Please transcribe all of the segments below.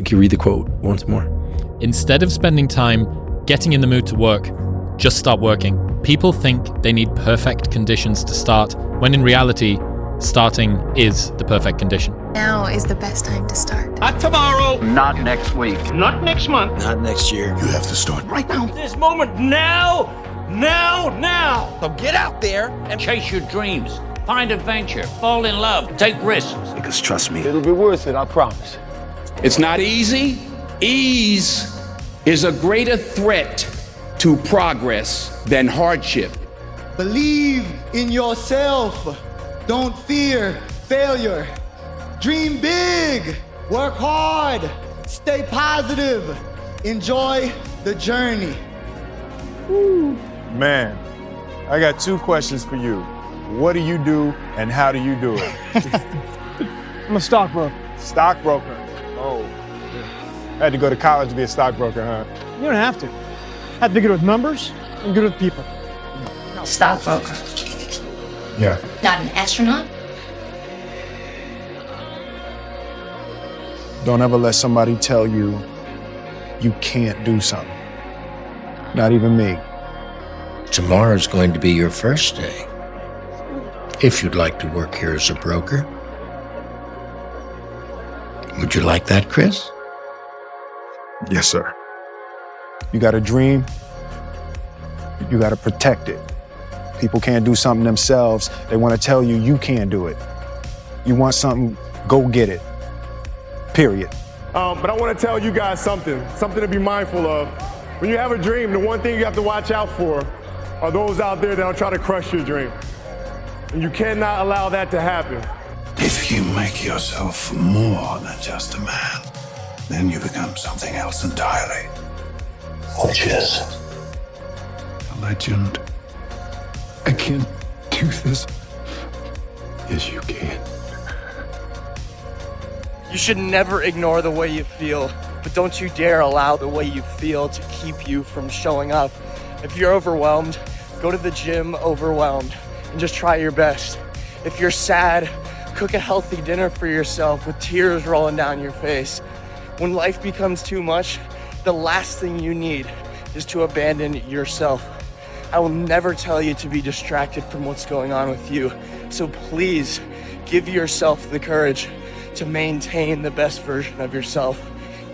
Can you read the quote once more? Instead of spending time getting in the mood to work, just start working. People think they need perfect conditions to start, when in reality, starting is the perfect condition. Now is the best time to start. Not tomorrow. Not next week. Not next month. Not next year. You have to start right now. This moment now. Now. So get out there and chase your dreams. Find adventure. Fall in love. Take risks. Because trust me, it'll be worth it, I promise. It's not easy. Ease is a greater threat to progress than hardship. Believe in yourself. Don't fear failure. Dream big. Work hard. Stay positive. Enjoy the journey. Woo. Man, I got 2 questions for you. What do you do and how do you do it? I'm a stockbroker. Stockbroker? Oh. I had to go to college to be a stockbroker, huh? You don't have to. I have to be good with numbers and good with people. Stockbroker. Yeah. Not an astronaut? Don't ever let somebody tell you you can't do something. Not even me. Tomorrow's going to be your first day. If you'd like to work here as a broker. Would you like that, Chris? Yes, sir. You got a dream, you got to protect it. People can't do something themselves. They want to tell you you can't do it. You want something, go get it. Period. But I want to tell you guys something to be mindful of. When you have a dream, the one thing you have to watch out for are those out there that'll try to crush your dream. And you cannot allow that to happen. if you make yourself more than just a man, then you become something else entirely. Which is? A legend. I can't do this. Yes, you can. You should never ignore the way you feel, but don't you dare allow the way you feel to keep you from showing up. If you're overwhelmed, go to the gym overwhelmed and just try your best. If you're sad, cook a healthy dinner for yourself with tears rolling down your face. When life becomes too much, the last thing you need is to abandon yourself. I will never tell you to be distracted from what's going on with you. So please give yourself the courage to maintain the best version of yourself,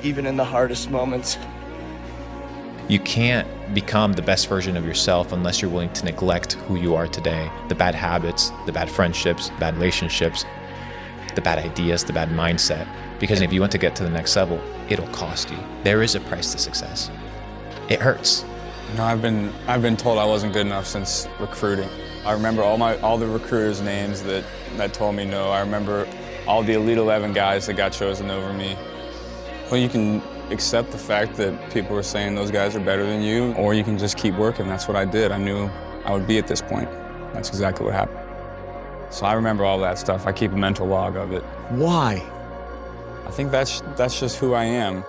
even in the hardest moments. You can't become the best version of yourself unless you're willing to neglect who you are today. The bad habits, the bad friendships, bad relationships, the bad ideas, the bad mindset. Because if you want to get to the next level, it'll cost you. There is a price to success. It hurts. You know, I've been told I wasn't good enough since recruiting. I remember all the recruiters' names that told me no. I remember all the Elite 11 guys that got chosen over me. Well, you can accept the fact that people were saying those guys are better than you, or you can just keep working. That's what I did. I knew I would be at this point. That's exactly what happened. So I remember all that stuff. I keep a mental log of it. Why? I think that's just who I am.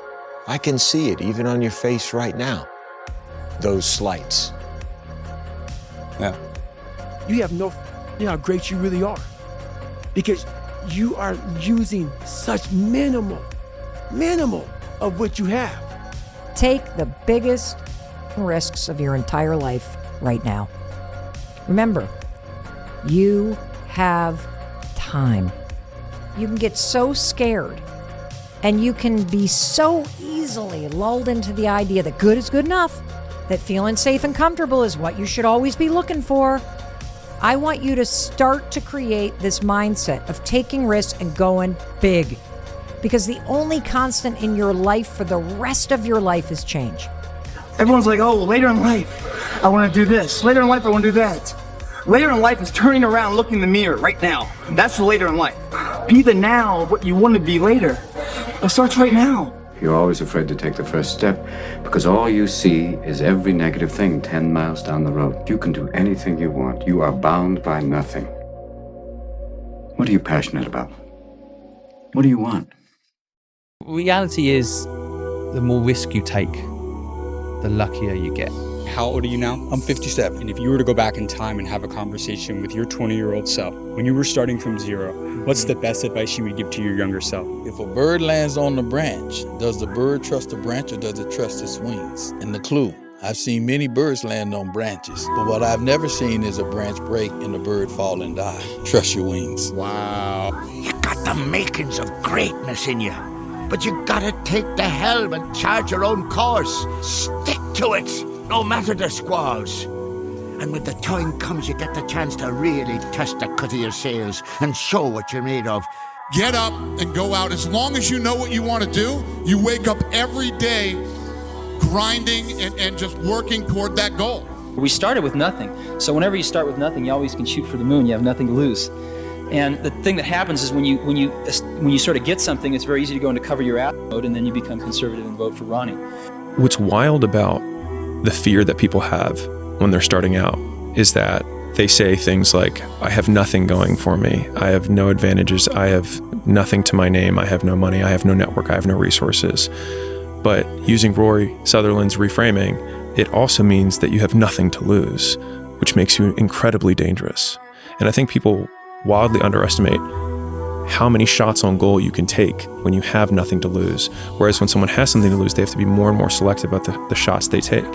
I can see it even on your face right now. Those slights. Yeah. You have no idea how great you really are. Because you are using such minimal of what you have. Take the biggest risks of your entire life right now. Remember, you have time. You can get so scared and you can be so easily lulled into the idea that good is good enough, that feeling safe and comfortable is what you should always be looking for. I want you to start to create this mindset of taking risks and going big. Because the only constant in your life for the rest of your life is change. Everyone's like, oh, later in life, I want to do this. Later in life, I want to do that. Later in life is turning around, looking in the mirror right now. That's the later in life. Be the now of what you want to be later. It starts right now. You're always afraid to take the first step because all you see is every negative thing 10 miles down the road. You can do anything you want. You are bound by nothing. What are you passionate about? What do you want? Reality is, the more risk you take, the luckier you get. How old are you now? I'm 57. And if you were to go back in time and have a conversation with your 20-year-old self, when you were starting from zero, What's the best advice you would give to your younger self? If a bird lands on the branch, does the bird trust the branch or does it trust its wings? And the clue, I've seen many birds land on branches, but what I've never seen is a branch break and the bird fall and die. Trust your wings. Wow. You got the makings of greatness in you, but you gotta take the helm and chart your own course. Stick to it, no matter the squalls. And when the time comes, you get the chance to really test the cut of your sails and show what you're made of. Get up and go out. As long as you know what you want to do, you wake up every day grinding and just working toward that goal. We started with nothing. So whenever you start with nothing, you always can shoot for the moon. You have nothing to lose. And the thing that happens is when you sort of get something, it's very easy to go into cover your ass mode, and then you become conservative and vote for Ronnie. What's wild about the fear that people have when they're starting out is that they say things like, I have nothing going for me. I have no advantages. I have nothing to my name. I have no money. I have no network. I have no resources. But using Rory Sutherland's reframing, it also means that you have nothing to lose, which makes you incredibly dangerous. And I think people wildly underestimate how many shots on goal you can take when you have nothing to lose. Whereas when someone has something to lose, they have to be more and more selective about the shots they take.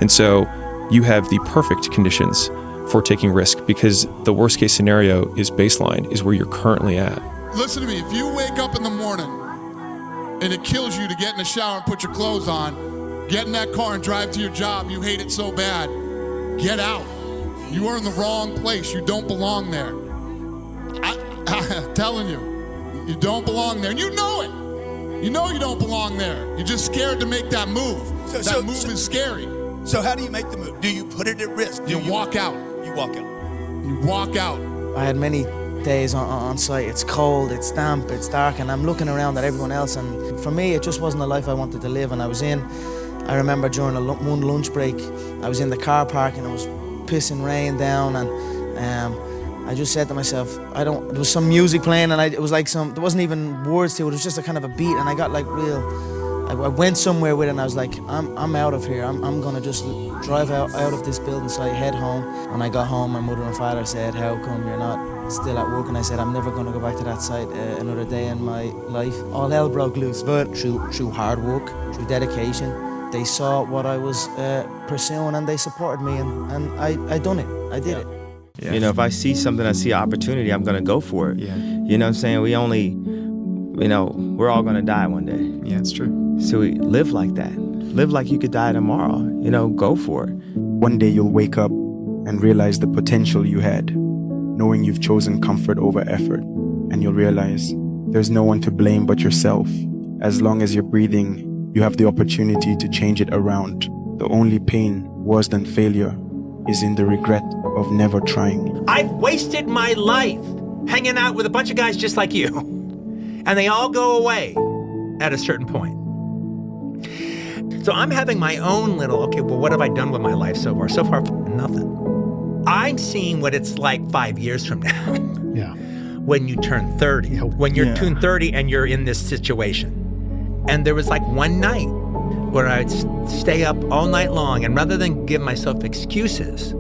And so you have the perfect conditions for taking risk, because the worst case scenario is baseline, is where you're currently at. Listen to me, if you wake up in the morning and it kills you to get in the shower and put your clothes on, get in that car and drive to your job, you hate it so bad, get out. You are in the wrong place. You don't belong there. I'm telling you, you don't belong there. And you know it. You know you don't belong there. You're just scared to make that move. That move is scary. So how do you make the move? Do you put it at risk? You walk out. You walk out. You walk out. I had many days on site. It's cold, it's damp, it's dark, and I'm looking around at everyone else, and for me it just wasn't a life I wanted to live. And I remember during one lunch break, I was in the car park and it was pissing rain down, and I just said to myself, there was some music playing, and it was like there wasn't even words to it, it was just a kind of a beat, and I got like I went somewhere with it, and I was like, I'm out of here. I'm gonna just drive out of this building. So I head home. When I got home, my mother and father said, how come you're not still at work? And I said, I'm never gonna go back to that site another day in my life. All hell broke loose. But through hard work, through dedication, they saw what I was pursuing, and they supported me, and I done it. I did it. Yeah. You know, if I see something, I see opportunity, I'm gonna go for it. Yeah. You know what I'm saying? We're all gonna die one day. Yeah, it's true. So we live like that. Live like you could die tomorrow. Go for it. One day you'll wake up and realize the potential you had, knowing you've chosen comfort over effort. And you'll realize there's no one to blame but yourself. As long as you're breathing, you have the opportunity to change it around. The only pain worse than failure is in the regret of never trying. I've wasted my life hanging out with a bunch of guys just like you. And they all go away at a certain point. So I'm having my own little, what have I done with my life so far? So far, nothing. I'm seeing what it's like 5 years from now. Yeah. When you turn 30. When you're turn 30 and you're in this situation. And there was like one night where I'd stay up all night long, and rather than give myself excuses,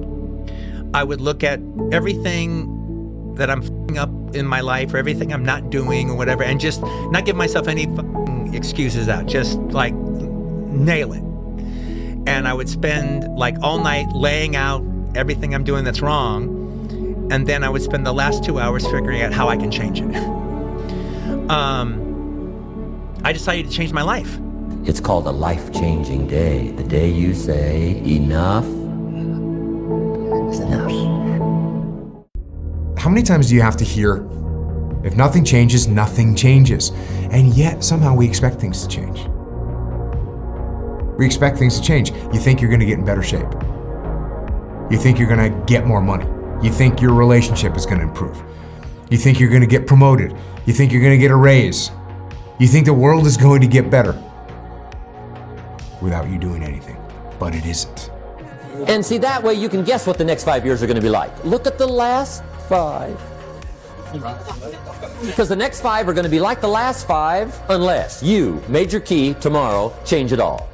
I would look at everything that I'm f***ing up in my life, or everything I'm not doing or whatever, and just not give myself any f***ing excuses out. Just like nail it. And I would spend like all night laying out everything I'm doing that's wrong, and then I would spend the last 2 hours figuring out how I can change it. I decided to change my life. It's called a life-changing day. The day you say, enough is enough. How many times do you have to hear, if nothing changes, nothing changes? And yet, somehow we expect things to change. We expect things to change. You think you're gonna get in better shape. You think you're gonna get more money. You think your relationship is gonna improve. You think you're gonna get promoted. You think you're gonna get a raise. You think the world is going to get better without you doing anything, but it isn't. And see, that way you can guess what the next 5 years are going to be like. Look at the last 5. Because the next 5 are going to be like the last 5 unless you, major key, tomorrow, change it all.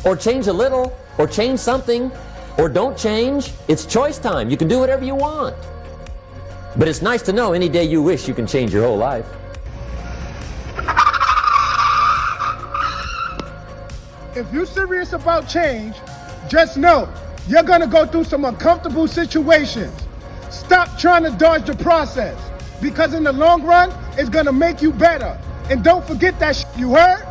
Or change a little, or change something, or don't change. It's choice time. You can do whatever you want. But it's nice to know any day you wish you can change your whole life. If you're serious about change, just know you're gonna go through some uncomfortable situations. Stop trying to dodge the process, because in the long run, it's gonna make you better. And don't forget that shit, you heard?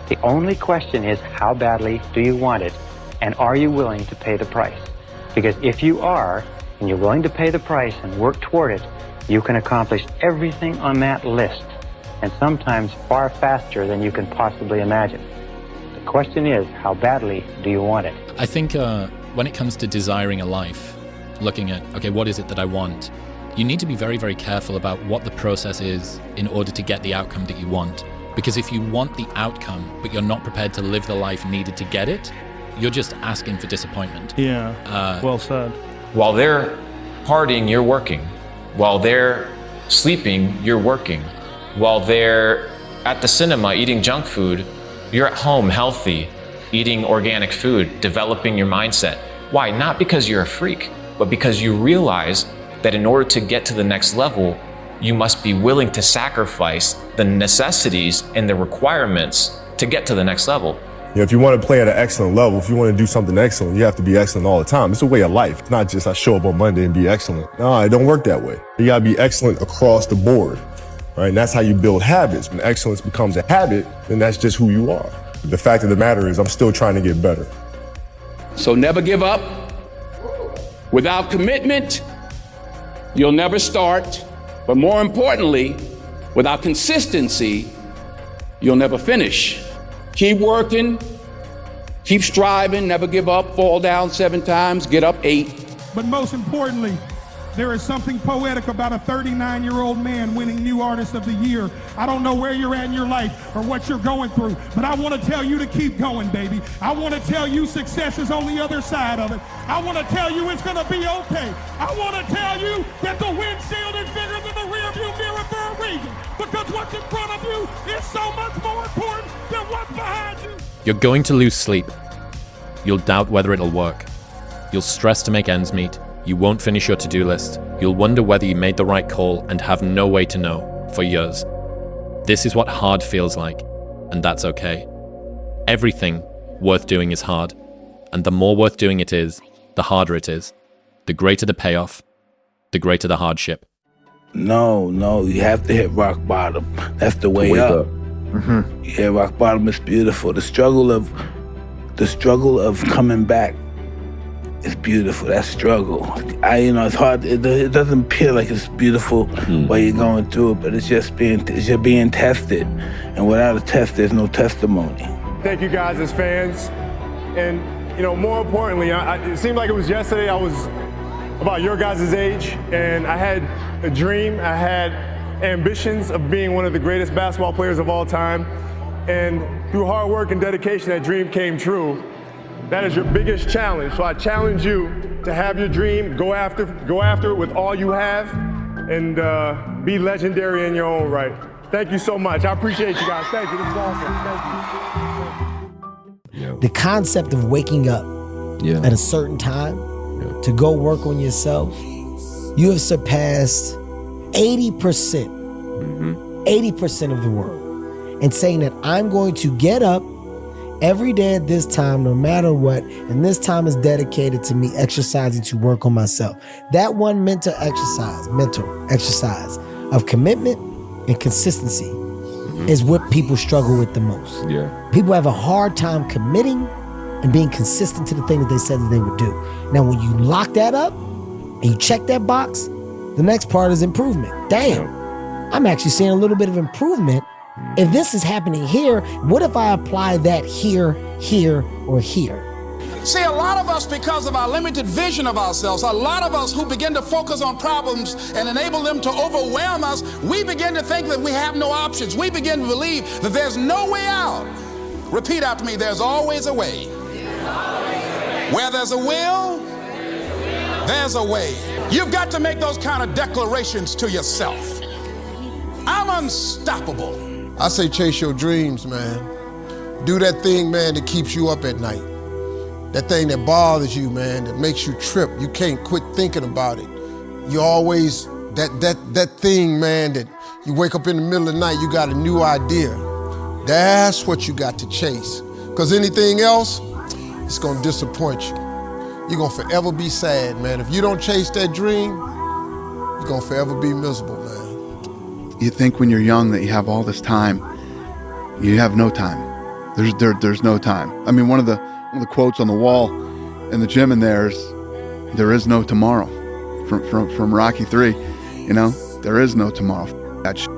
The only question is, how badly do you want it? And are you willing to pay the price? Because if you are, and you're willing to pay the price and work toward it, you can accomplish everything on that list, and sometimes far faster than you can possibly imagine. The question is, how badly do you want it? I think when it comes to desiring a life, looking at, okay, what is it that I want? You need to be very, very careful about what the process is in order to get the outcome that you want. Because if you want the outcome, but you're not prepared to live the life needed to get it, you're just asking for disappointment. Yeah, well said. While they're partying, you're working. While they're sleeping, you're working. While they're at the cinema eating junk food, you're at home healthy, eating organic food, developing your mindset. Why? Not because you're a freak, but because you realize that in order to get to the next level, you must be willing to sacrifice the necessities and the requirements to get to the next level. You know, if you want to play at an excellent level, if you want to do something excellent, you have to be excellent all the time. It's a way of life. It's not just I show up on Monday and be excellent. No, it don't work that way. You got to be excellent across the board, right? And that's how you build habits. When excellence becomes a habit, then that's just who you are. The fact of the matter is I'm still trying to get better. So never give up. Without commitment, you'll never start. But more importantly, without consistency, you'll never finish. Keep working, keep striving, never give up, fall down 7 times, get up 8. But most importantly, there is something poetic about a 39-year-old man winning New Artist of the Year. I don't know where you're at in your life or what you're going through, but I want to tell you to keep going, baby. I want to tell you success is on the other side of it. I want to tell you it's going to be okay. I want to tell you that the windshield is bigger than the rearview mirror for a reason, because what's in front of you is so much more important than what's behind you. You're going to lose sleep. You'll doubt whether it'll work. You'll stress to make ends meet. You won't finish your to-do list. You'll wonder whether you made the right call and have no way to know for years. This is what hard feels like, and that's okay. Everything worth doing is hard, and the more worth doing it is, the harder it is. The greater the payoff, the greater the hardship. No, you have to hit rock bottom. That's the way up. Mm-hmm. Yeah, rock bottom is beautiful. The struggle of coming back is beautiful. That struggle, it's hard. It doesn't appear like it's beautiful while you're going through it, but it's just being tested. And without a test, there's no testimony. Thank you guys as fans. And, more importantly, it seemed like it was yesterday. I was about your guys' age, and I had a dream. I had ambitions of being one of the greatest basketball players of all time. And through hard work and dedication, that dream came true. That is your biggest challenge. So I challenge you to have your dream, go after it with all you have, and be legendary in your own right. Thank you so much. I appreciate you guys. Thank you. This is awesome. Thank you. The concept of waking up at a certain time to go work on yourself, you have surpassed 80%, 80% of the world, and saying that I'm going to get up every day at this time, no matter what, and this time is dedicated to me exercising to work on myself. That one mental exercise of commitment and consistency is what people struggle with the most. Yeah. People have a hard time committing and being consistent to the thing that they said that they would do. Now, when you lock that up and you check that box, the next part is improvement. Damn, I'm actually seeing a little bit of improvement. If this is happening here, what if I apply that here, or here? See, a lot of us, because of our limited vision of ourselves, a lot of us who begin to focus on problems and enable them to overwhelm us, we begin to think that we have no options. We begin to believe that there's no way out. Repeat after me, there's always a way. Where there's a will, there's a way. You've got to make those kind of declarations to yourself. I'm unstoppable. I say chase your dreams, man. Do that thing, man, that keeps you up at night. that thing that bothers you, man, that makes you trip. You can't quit thinking about it. You always, that thing, man, that you wake up in the middle of the night, you got a new idea. That's what you got to chase. Because anything else, it's gonna disappoint you. You're gonna forever be sad, man. If you don't chase that dream, you're gonna forever be miserable, man. You think when you're young that you have all this time, you have no time. There's no time. I mean, one of the quotes on the wall in the gym in there is no tomorrow, from Rocky 3. You know, there is no tomorrow. That shit.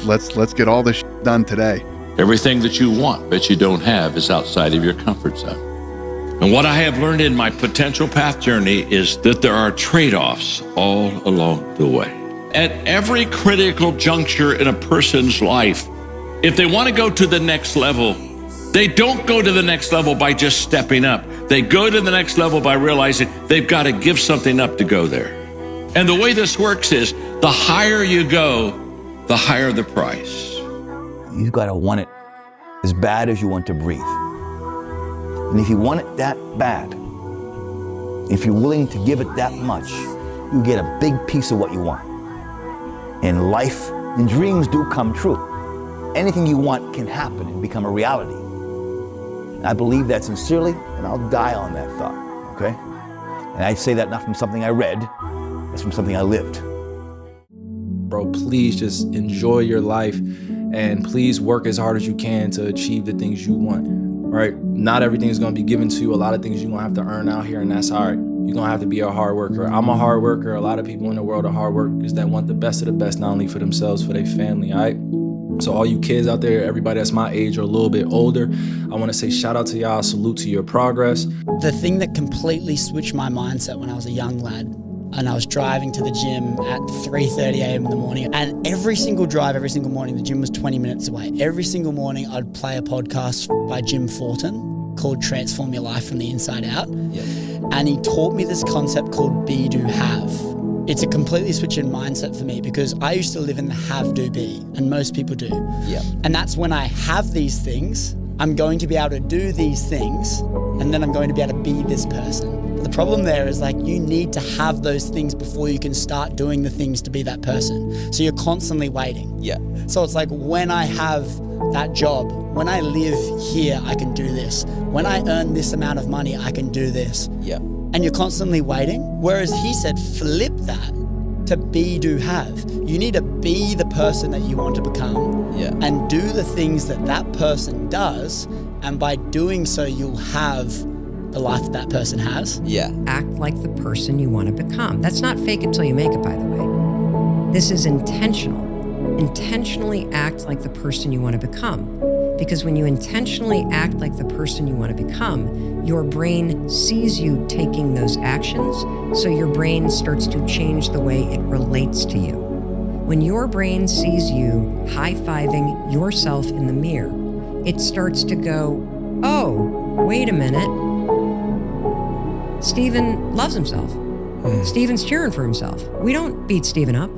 Let's get all this shit done today. Everything that you want but you don't have is outside of your comfort zone. And what I have learned in my potential path journey is that there are trade-offs all along the way. At every critical juncture in a person's life, if they want to go to the next level, they don't go to the next level by just stepping up. They go to the next level by realizing they've got to give something up to go there. And the way this works is the higher you go, the higher the price. You've got to want it as bad as you want to breathe. And if you want it that bad, if you're willing to give it that much, you get a big piece of what you want. In life, and dreams do come true. Anything you want can happen and become a reality. And I believe that sincerely, and I'll die on that thought, okay? And I say that not from something I read, it's from something I lived. Bro, please just enjoy your life and please work as hard as you can to achieve the things you want, right? Not everything is gonna be given to you. A lot of things you're gonna have to earn out here, and that's hard. You're gonna have to be a hard worker. I'm a hard worker. A lot of people in the world are hard workers that want the best of the best, not only for themselves, for their family, all right? So all you kids out there, everybody that's my age or a little bit older, I wanna say shout out to y'all, salute to your progress. The thing that completely switched my mindset when I was a young lad, and I was driving to the gym at 3:30 a.m. in the morning, and every single drive, every single morning, the gym was 20 minutes away. Every single morning I'd play a podcast by Jim Fortin called Transform Your Life from the Inside Out. Yep. And he taught me this concept called be, do, have. It's a completely switch in mindset for me because I used to live in the have, do, be, and most people do. Yep. And that's when I have these things, I'm going to be able to do these things, and then I'm going to be able to be this person. The problem there is like you need to have those things before you can start doing the things to be that person. So you're constantly waiting. Yeah. So it's like when I have that job, when I live here, I can do this. When I earn this amount of money, I can do this. Yeah. And you're constantly waiting. Whereas he said, flip that to be, do, have. You need to be the person that you want to become and do the things that that person does. And by doing so, you'll have the life that person has. Yeah. Act like the person you want to become. That's not fake it till you make it, by the way. This is intentional. Intentionally act like the person you want to become. Because when you intentionally act like the person you want to become, your brain sees you taking those actions, so your brain starts to change the way it relates to you. When your brain sees you high-fiving yourself in the mirror, it starts to go, oh, wait a minute. Steven loves himself. Steven's cheering for himself. We don't beat Steven up.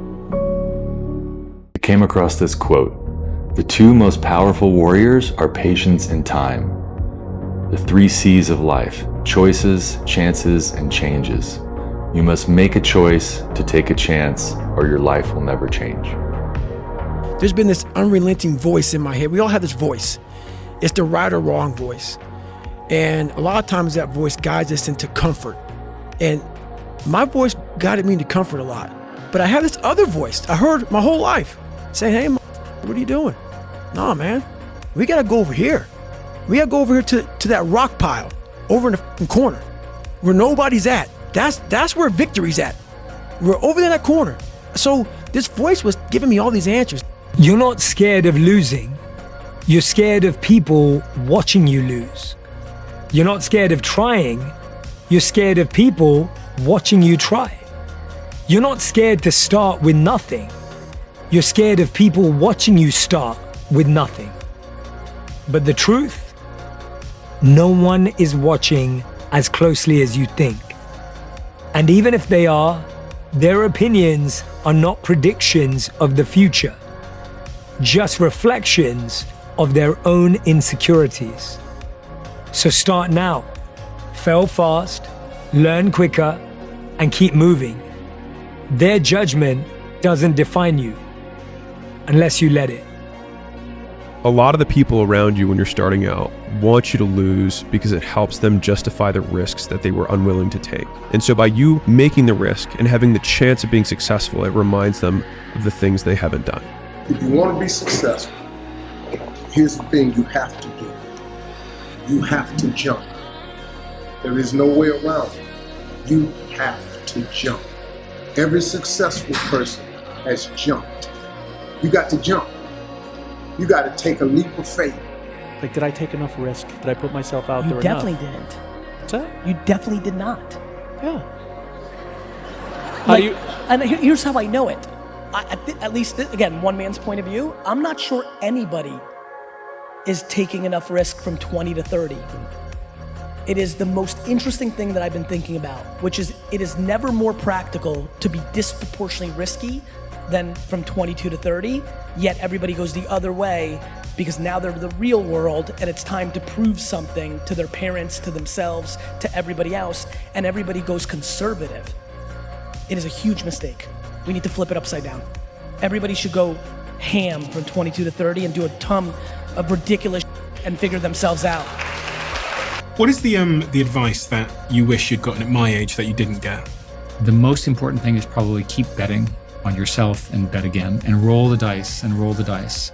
I came across this quote. The two most powerful warriors are patience and time. The 3 C's of life: choices, chances, and changes. You must make a choice to take a chance, or your life will never change. There's been this unrelenting voice in my head. We all have this voice. It's the right or wrong voice. And a lot of times that voice guides us into comfort. And my voice guided me into comfort a lot. But I have this other voice I heard my whole life saying, hey, what are you doing? Nah, man, we gotta go over here. We gotta go over here to that rock pile over in the f***ing corner where nobody's at. That's where victory's at. We're over there in that corner. So this voice was giving me all these answers. You're not scared of losing. You're scared of people watching you lose. You're not scared of trying. You're scared of people watching you try. You're not scared to start with nothing. You're scared of people watching you start with nothing. But the truth, no one is watching as closely as you think. And even if they are, their opinions are not predictions of the future, just reflections of their own insecurities. So start now. fail fast, learn quicker, and keep moving. Their judgment doesn't define you unless you let it. A lot of the people around you when you're starting out want you to lose because it helps them justify the risks that they were unwilling to take. And so by you making the risk and having the chance of being successful, it reminds them of the things they haven't done. If you want to be successful, here's the thing you have to do. You have to jump. There is no way around it. You have to jump. Every successful person has jumped. You got to jump. You got to take a leap of faith. Like, did I take enough risk? Did I put myself out there You enough? definitely didn't. What's that? You definitely did not. Yeah. And here's how I know it. At least, again, one man's point of view, I'm not sure anybody is taking enough risk from 20 to 30. It is the most interesting thing that I've been thinking about, which is it is never more practical to be disproportionately risky than from 22 to 30, yet everybody goes the other way because now they're the real world and it's time to prove something to their parents, to themselves, to everybody else, and everybody goes conservative. It is a huge mistake. We need to flip it upside down. Everybody should go ham from 22 to 30 and do a ton of ridiculous and figure themselves out. What is the advice that you wish you'd gotten at my age that you didn't get? The most important thing is probably keep betting on yourself and bet again and roll the dice and roll the dice.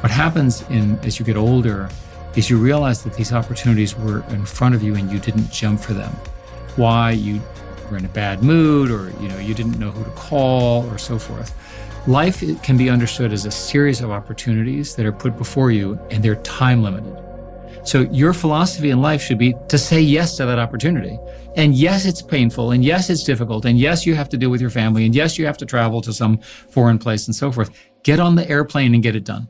What happens as you get older is you realize that these opportunities were in front of you and you didn't jump for them. Why? You were in a bad mood, or you didn't know who to call, or so forth. Life can be understood as a series of opportunities that are put before you, and they're time limited. So your philosophy in life should be to say yes to that opportunity. And yes, it's painful, and yes, it's difficult, and yes, you have to deal with your family, and yes, you have to travel to some foreign place and so forth. Get on the airplane and get it done.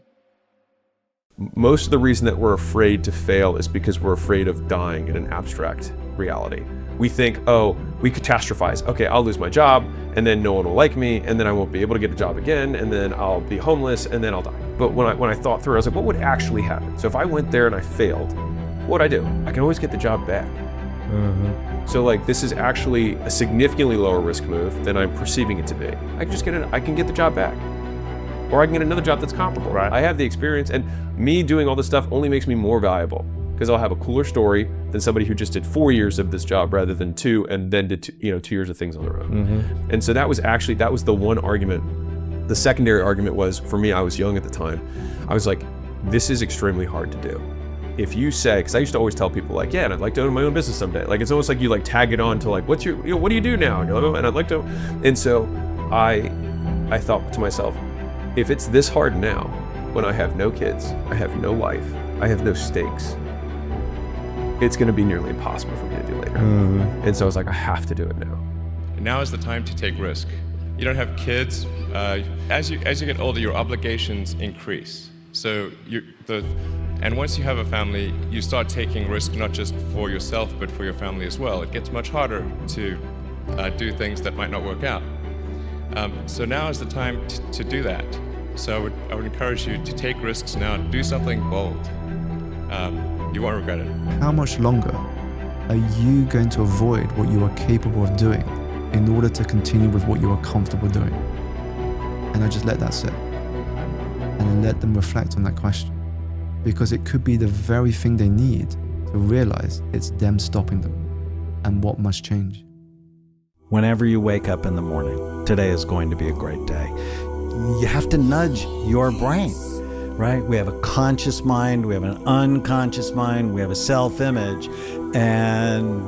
Most of the reason that we're afraid to fail is because we're afraid of dying in an abstract reality. We think, oh, we catastrophize. Okay, I'll lose my job, and then no one will like me, and then I won't be able to get a job again, and then I'll be homeless, and then I'll die. But when I thought through, I was like, what would actually happen? So if I went there and I failed, what would I do? I can always get the job back. So like, this is actually a significantly lower risk move than I'm perceiving it to be. I can just I can get the job back. Or I can get another job that's comparable. Right. I have the experience, and me doing all this stuff only makes me more valuable because I'll have a cooler story than somebody who just did 4 years of this job rather than 2 and then did 2 years of things on their own. And so that was the one argument. The secondary argument was, for me, I was young at the time. I was like, this is extremely hard to do. If you say, because I used to always tell people like, yeah, and I'd like to own my own business someday. Like, it's almost like you like tag it on to like, what do you do now? And I'd like to, and so I thought to myself, if it's this hard now, when I have no kids, I have no wife, I have no stakes, it's going to be nearly impossible for me to do later. And so I was like, I have to do it now. Now is the time to take risk. You don't have kids. As you get older, your obligations increase. So and once you have a family, you start taking risk not just for yourself, but for your family as well. It gets much harder to do things that might not work out. So now is the time to do that. So I would encourage you to take risks now. Do something bold. You won't regret it. How much longer are you going to avoid what you are capable of doing in order to continue with what you are comfortable doing? And I just let that sit and let them reflect on that question, because it could be the very thing they need to realize it's them stopping them and what must change. Whenever you wake up in the morning, today is going to be a great day. You have to nudge your brain, right? We have a conscious mind, we have an unconscious mind, we have a self-image, and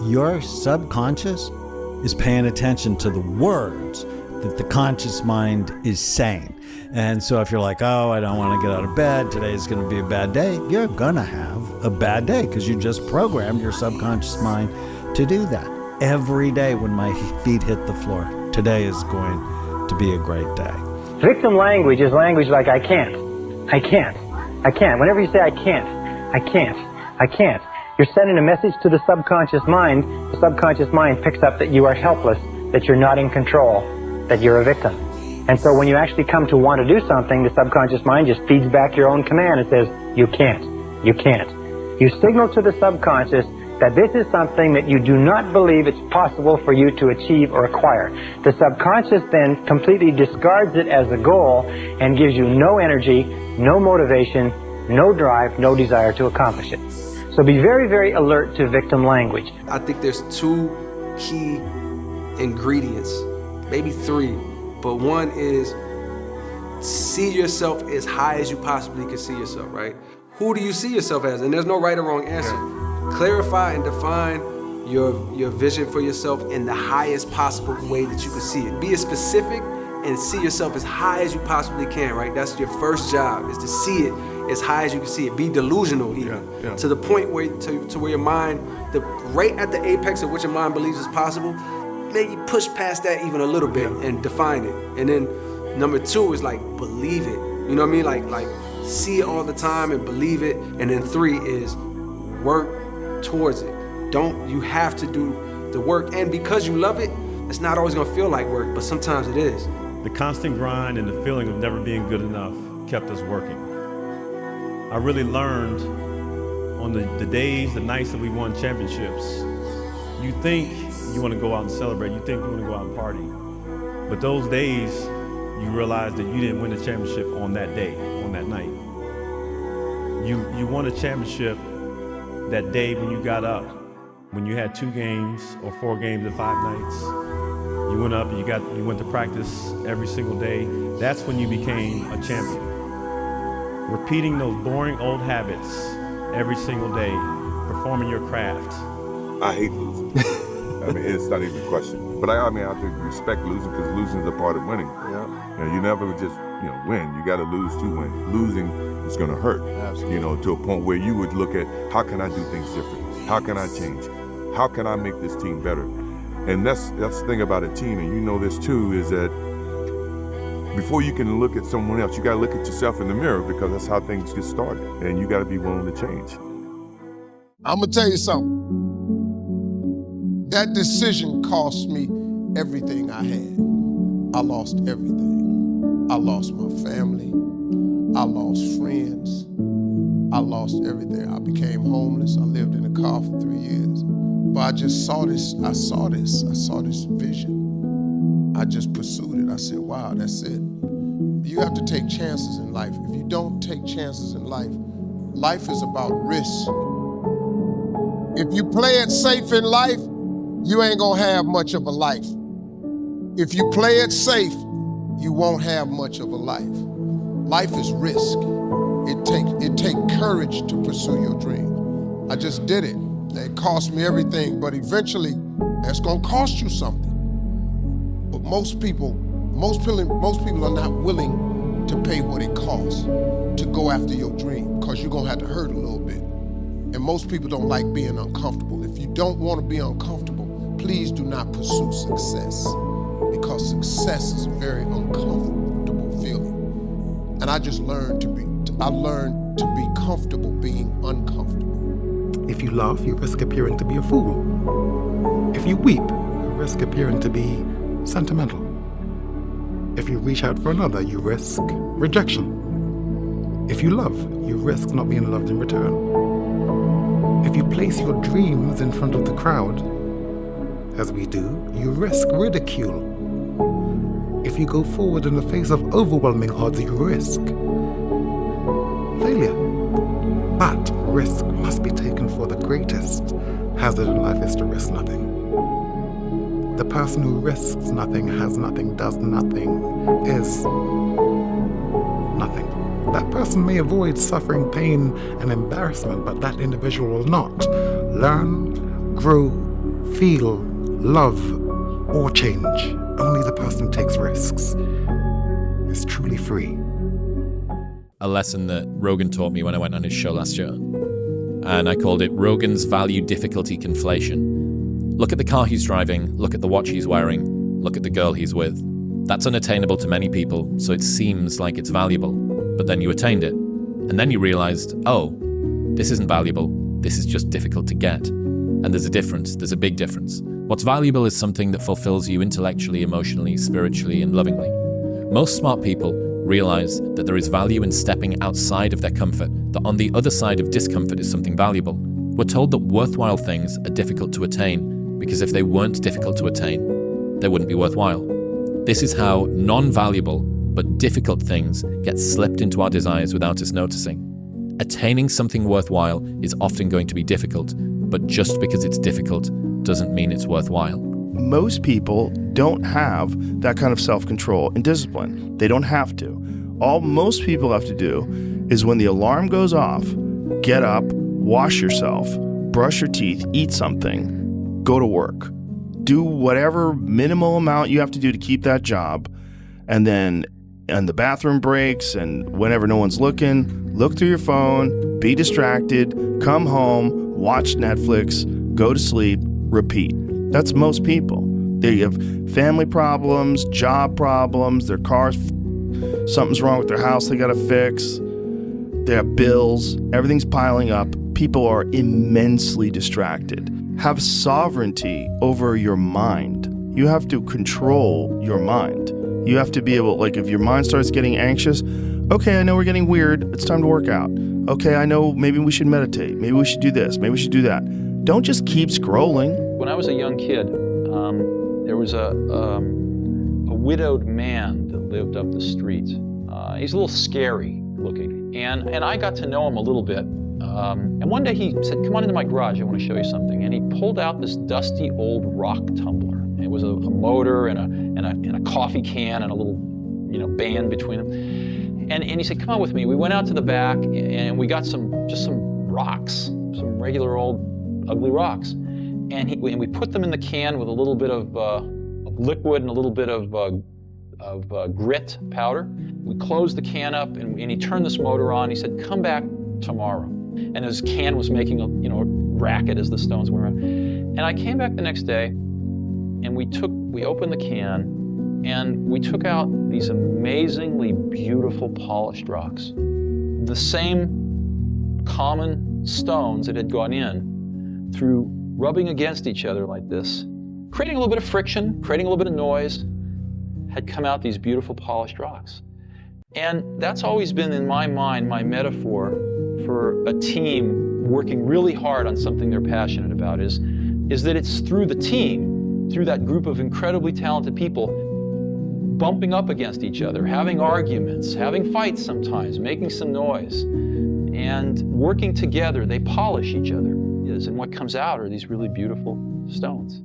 your subconscious is paying attention to the words that the conscious mind is saying. And so if you're like, oh, I don't want to get out of bed, today is going to be a bad day, you're going to have a bad day because you just programmed your subconscious mind to do that. Every day when my feet hit the floor, today is going to be a great day. Victim language is language like I can't. Whenever you say I can't, you're sending a message to the subconscious mind. The subconscious mind picks up that you are helpless, that you're not in control, that you're a victim. And so when you actually come to want to do something, the subconscious mind just feeds back your own command and says, you can't. You signal to the subconscious that this is something that you do not believe it's possible for you to achieve or acquire. The subconscious then completely discards it as a goal and gives you no energy, no motivation, no drive, no desire to accomplish it. So be very, very alert to victim language. I think there's two key ingredients, maybe three, but one is see yourself as high as you possibly can see yourself, right? Who do you see yourself as? And there's no right or wrong answer. Clarify and define your vision for yourself in the highest possible way that you can see it. Be as specific and see yourself as high as you possibly can, right? That's your first job, is to see it as high as you can see it. Be delusional even, to the point where to where your mind, right at the apex of what your mind believes is possible, maybe push past that even a little bit and define it. And then number two is like, believe it. You know what I mean? Like see it all the time and believe it. And then three is work towards it. You have to do the work. And because you love it, it's not always gonna feel like work, but sometimes it is. The constant grind and the feeling of never being good enough kept us working. I really learned on the days, the nights that we won championships, you think you want to go out and celebrate, you think you want to go out and party. But those days, you realize that you didn't win the championship on that day, on that night. You won a championship that day when you got up, when you had 2 games or 4 games in 5 nights. You went up and you went to practice every single day. That's when you became a champion. Repeating those boring old habits every single day, performing your craft. I hate losing. I mean, it's not even a question. But I mean, I have to respect losing because losing is a part of winning. Yeah. You know, you never just win. You got to lose to win. Losing is going to hurt. Absolutely. You know, to a point where you would look at how can I do things different? How can I change? How can I make this team better? And that's the thing about a team, and you know this too, is that before you can look at someone else, you got to look at yourself in the mirror because that's how things get started, and you got to be willing to change. I'm gonna tell you something. That decision cost me everything I had. I lost everything. I lost my family. I lost friends. I lost everything. I became homeless. I lived in a car for 3 years. But I just saw this. I saw this vision. I just pursued it. I said, wow, that's it. You have to take chances in life. If you don't take chances in life, life is about risk. If you play it safe in life, you ain't gonna have much of a life. If you play it safe, you won't have much of a life. Life is risk. It take courage to pursue your dream. I just did it. It cost me everything, but eventually, it's gonna cost you something. But most people are not willing to pay what it costs to go after your dream, because you're gonna have to hurt a little bit. And most people don't like being uncomfortable. If you don't want to be uncomfortable, please do not pursue success, because success is a very uncomfortable feeling. And I just learned to be comfortable being uncomfortable. If you laugh, you risk appearing to be a fool. If you weep, you risk appearing to be sentimental. If you reach out for another, you risk rejection. If you love, you risk not being loved in return. If you place your dreams in front of the crowd, as we do, you risk ridicule. If you go forward in the face of overwhelming odds, you risk failure. But risk must be taken, for the greatest hazard in life is to risk nothing. The person who risks nothing, has nothing, does nothing, is nothing. That person may avoid suffering pain and embarrassment, but that individual will not learn, grow, feel, love, or change. Only the person who takes risks is truly free. A lesson that Rogan taught me when I went on his show last year. And I called it Rogan's Value Difficulty Conflation. Look at the car he's driving, look at the watch he's wearing, look at the girl he's with. That's unattainable to many people, so it seems like it's valuable. But then you attained it. And then you realized, oh, this isn't valuable, this is just difficult to get. And there's a difference, there's a big difference. What's valuable is something that fulfills you intellectually, emotionally, spiritually, and lovingly. Most smart people realize that there is value in stepping outside of their comfort, that on the other side of discomfort is something valuable. We're told that worthwhile things are difficult to attain because if they weren't difficult to attain, they wouldn't be worthwhile. This is how non-valuable but difficult things get slipped into our desires without us noticing. Attaining something worthwhile is often going to be difficult, but just because it's difficult doesn't mean it's worthwhile. Most people don't have that kind of self-control and discipline. They don't have to. All most people have to do is when the alarm goes off, get up, wash yourself, brush your teeth, eat something, go to work. Do whatever minimal amount you have to do to keep that job, and then on the bathroom breaks and whenever no one's looking, look through your phone, be distracted, come home, watch Netflix, go to sleep, repeat. That's most people. They have family problems, job problems, their cars, something's wrong with their house they gotta fix, they have bills, everything's piling up. People are immensely distracted. Have sovereignty over your mind. You have to control your mind. You have to be able, like if your mind starts getting anxious, okay, I know we're getting weird, it's time to work out. Okay, I know maybe we should meditate, maybe we should do this, maybe we should do that. Don't just keep scrolling. When I was a young kid, there was a widowed man that lived up the street. He's a little scary looking, and I got to know him a little bit. And one day he said, "Come on into my garage, I want to show you something." And he pulled out this dusty old rock tumbler. It was a motor and a coffee can and a little, band between them. And he said, "Come on with me." We went out to the back and we got some rocks, some regular old ugly rocks. And we put them in the can with a little bit of liquid and a little bit of grit powder. We closed the can up and he turned this motor on. He said, "Come back tomorrow." And his can was making a racket as the stones went around. And I came back the next day and we opened the can and we took out these amazingly beautiful polished rocks. The same common stones that had gone in through rubbing against each other like this, creating a little bit of friction, creating a little bit of noise, had come out these beautiful polished rocks. And that's always been in my mind my metaphor for a team working really hard on something they're passionate about is that it's through the team, through that group of incredibly talented people, bumping up against each other, having arguments, having fights sometimes, making some noise, and working together, they polish each other. And what comes out are these really beautiful stones.